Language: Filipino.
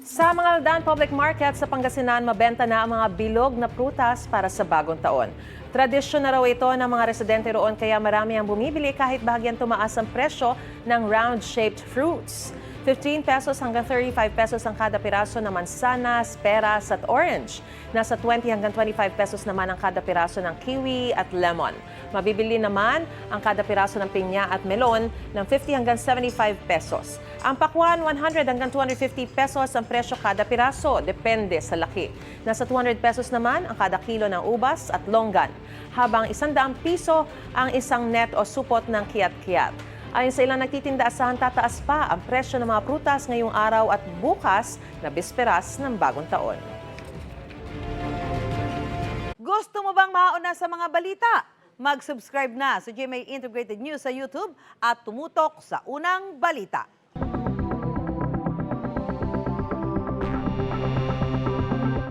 Sa mga Aldan Public Market sa Pangasinan, mabenta na ang mga bilog na prutas para sa bagong taon. Tradisyon na raw ito ng mga residente roon kaya marami ang bumibili kahit bahagyan tumaas ang presyo ng round-shaped fruits. 15 pesos hanggang 35 pesos ang kada piraso ng mansanas, peras at orange. Nasa 20 hanggang 25 pesos naman ang kada piraso ng kiwi at lemon. Mabibili naman ang kada piraso ng pinya at melon ng 50 hanggang 75 pesos. Ang pakwan, 100 hanggang 250 pesos ang presyo kada piraso, depende sa laki. Nasa 200 pesos naman ang kada kilo ng ubas at longgan, habang 100 piso ang isang net o supot ng kiyat-kiyat. Ayon sa ilang nagtitinda, asahan tataas pa ang presyo ng mga prutas ngayong araw at bukas na bisperas ng bagong taon. Gusto mo bang mauna sa mga balita? Mag-subscribe na sa GMA Integrated News sa YouTube at tumutok sa unang balita.